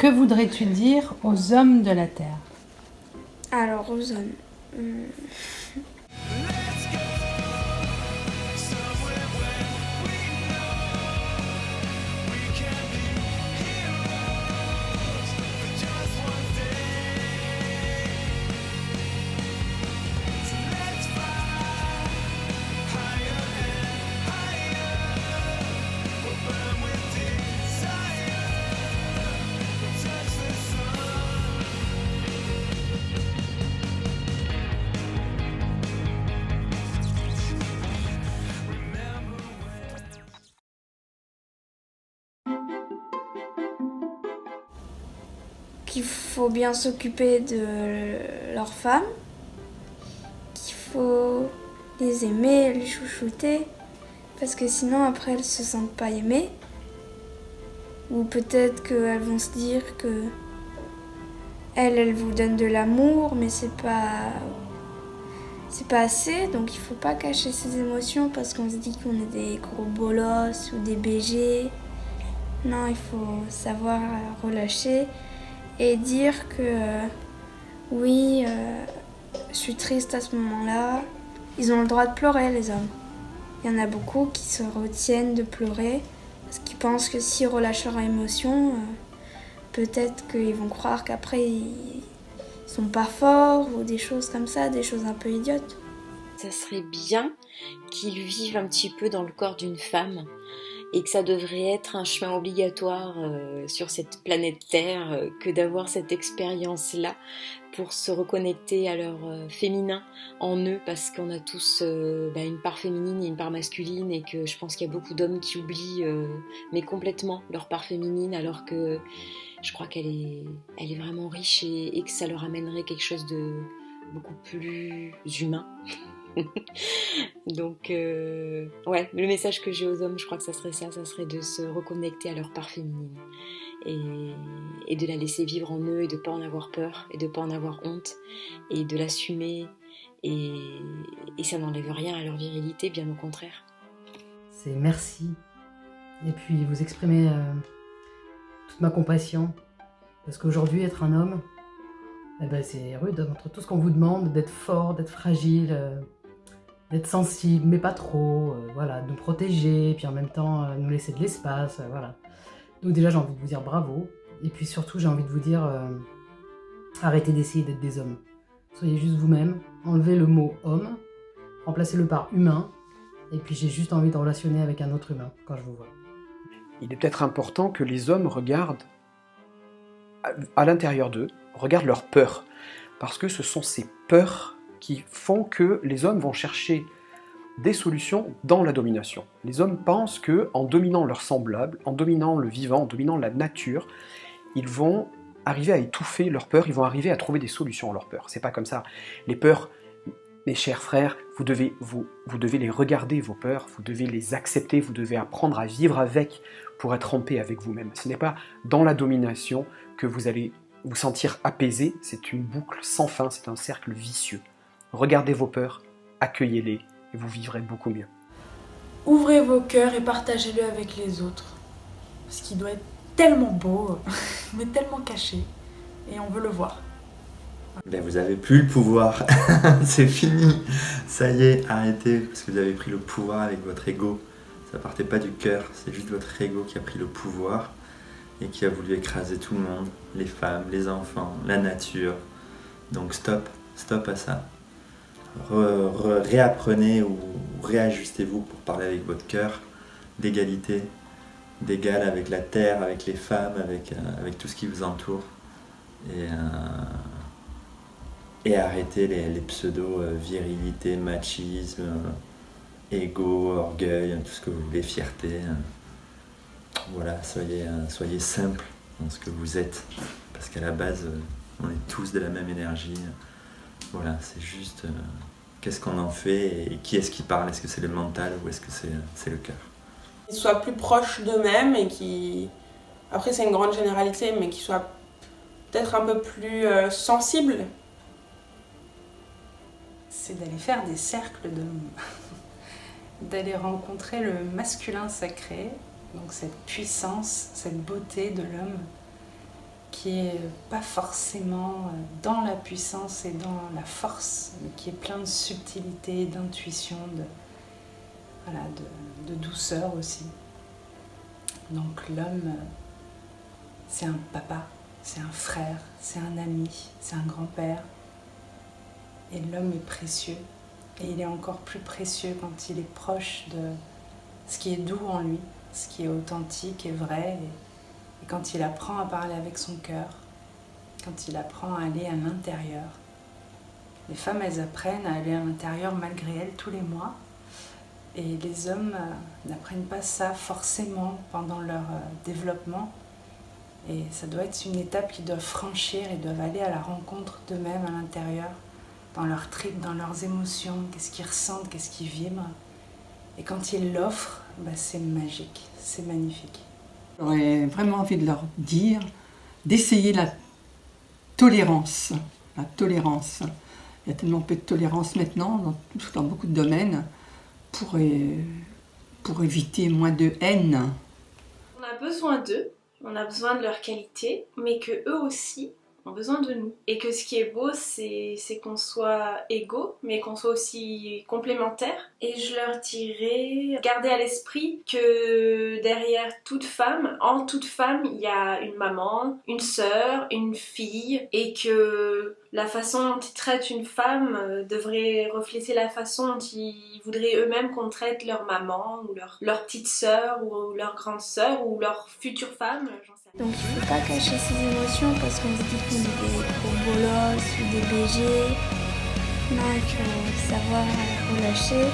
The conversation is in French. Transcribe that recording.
Que voudrais-tu dire aux hommes de la Terre? Alors, aux hommes. Qu'il faut bien s'occuper de leurs femmes, qu'il faut les aimer, les chouchouter, parce que sinon après elles se sentent pas aimées. Ou peut-être qu'elles vont se dire que elles vous donnent de l'amour, mais c'est pas assez, donc il faut pas cacher ses émotions parce qu'on se dit qu'on est des gros bolosses ou des BG. Non, il faut savoir relâcher et dire que oui, je suis triste à ce moment-là. Ils ont le droit de pleurer, les hommes. Il y en a beaucoup qui se retiennent de pleurer parce qu'ils pensent que s'ils relâchent leur émotion, peut-être qu'ils vont croire qu'après ils sont pas forts ou des choses comme ça, des choses un peu idiotes. Ça serait bien qu'ils vivent un petit peu dans le corps d'une femme et que ça devrait être un chemin obligatoire sur cette planète Terre que d'avoir cette expérience-là pour se reconnecter à leur féminin en eux, parce qu'on a tous une part féminine et une part masculine, et que je pense qu'il y a beaucoup d'hommes qui oublient mais complètement leur part féminine, alors que je crois qu'elle est vraiment riche et que ça leur amènerait quelque chose de beaucoup plus humain. Donc, ouais, le message que j'ai aux hommes, je crois que ça serait de se reconnecter à leur part féminine et de la laisser vivre en eux et de ne pas en avoir peur et de ne pas en avoir honte et de l'assumer, et ça n'enlève rien à leur virilité, bien au contraire. C'est merci, et puis vous exprimez toute ma compassion, parce qu'aujourd'hui être un homme, c'est rude, entre tout ce qu'on vous demande, d'être fort, d'être fragile, d'être sensible, mais pas trop, voilà, de nous protéger, et puis en même temps nous laisser de l'espace, voilà. Donc déjà j'ai envie de vous dire bravo, et puis surtout j'ai envie de vous dire arrêtez d'essayer d'être des hommes. Soyez juste vous-même, enlevez le mot homme, remplacez-le par humain, et puis j'ai juste envie de relationner avec un autre humain quand je vous vois. Il est peut-être important que les hommes regardent à l'intérieur d'eux, regardent leurs peurs, parce que ce sont ces peurs qui font que les hommes vont chercher des solutions dans la domination. Les hommes pensent qu'en dominant leurs semblables, en dominant le vivant, en dominant la nature, ils vont arriver à étouffer leurs peurs, ils vont arriver à trouver des solutions à leurs peurs. C'est pas comme ça. Les peurs, mes chers frères, vous devez les regarder, vos peurs, vous devez les accepter, vous devez apprendre à vivre avec pour être en paix avec vous-même. Ce n'est pas dans la domination que vous allez vous sentir apaisé, c'est une boucle sans fin, c'est un cercle vicieux. Regardez vos peurs, accueillez-les, et vous vivrez beaucoup mieux. Ouvrez vos cœurs et partagez-le avec les autres. Ce qui doit être tellement beau, mais tellement caché, et on veut le voir. Vous avez plus le pouvoir, c'est fini, ça y est, arrêtez, parce que vous avez pris le pouvoir avec votre ego. Ça partait pas du cœur, c'est juste votre ego qui a pris le pouvoir et qui a voulu écraser tout le monde, les femmes, les enfants, la nature. Donc stop à ça. Réapprenez ou réajustez-vous pour parler avec votre cœur d'égalité, d'égal avec la terre, avec les femmes, avec tout ce qui vous entoure. Et arrêtez les pseudo-virilité, machisme, ego, orgueil, tout ce que vous voulez, fierté. Voilà, soyez simple dans ce que vous êtes, parce qu'à la base, on est tous de la même énergie. Voilà, c'est juste qu'est-ce qu'on en fait et qui est-ce qui parle? Est-ce que c'est le mental ou est-ce que c'est le cœur? Qu'ils soient plus proches d'eux-mêmes et qui, après c'est une grande généralité, mais qu'ils soient peut-être un peu plus sensibles. C'est d'aller faire des cercles d'hommes, d'aller rencontrer le masculin sacré, donc cette puissance, cette beauté de l'homme, qui est pas forcément dans la puissance et dans la force, mais qui est plein de subtilité, d'intuition, de douceur aussi. Donc l'homme, c'est un papa, c'est un frère, c'est un ami, c'est un grand-père. Et l'homme est précieux. Et il est encore plus précieux quand il est proche de ce qui est doux en lui, ce qui est authentique et vrai. Et quand il apprend à parler avec son cœur, quand il apprend à aller à l'intérieur. Les femmes, elles apprennent à aller à l'intérieur malgré elles tous les mois. Et les hommes n'apprennent pas ça forcément pendant leur développement. Et ça doit être une étape qu'ils doivent franchir. Ils doivent aller à la rencontre d'eux-mêmes à l'intérieur, dans leurs tripes, dans leurs émotions, qu'est-ce qu'ils ressentent, qu'est-ce qui vibre. Et quand ils l'offrent, c'est magique, c'est magnifique. J'aurais vraiment envie de leur dire d'essayer la tolérance. La tolérance. Il y a tellement peu de tolérance maintenant dans beaucoup de domaines pour éviter moins de haine. On a besoin d'eux, on a besoin de leur qualité, mais que eux aussi ont besoin de nous. Et que ce qui est beau, c'est qu'on soit égaux, mais qu'on soit aussi complémentaires. Et je leur dirais, gardez à l'esprit que derrière toute femme, en toute femme, il y a une maman, une sœur, une fille, et que la façon dont ils traitent une femme devrait refléter la façon dont ils voudraient eux-mêmes qu'on traite leur maman, ou leur petite sœur, ou leur grande sœur, ou leur future femme, j'en sais rien. Donc il ne faut pas cacher ses émotions parce qu'on se dit qu'on est des gros bolosses ou des BG. Non, il faut savoir relâcher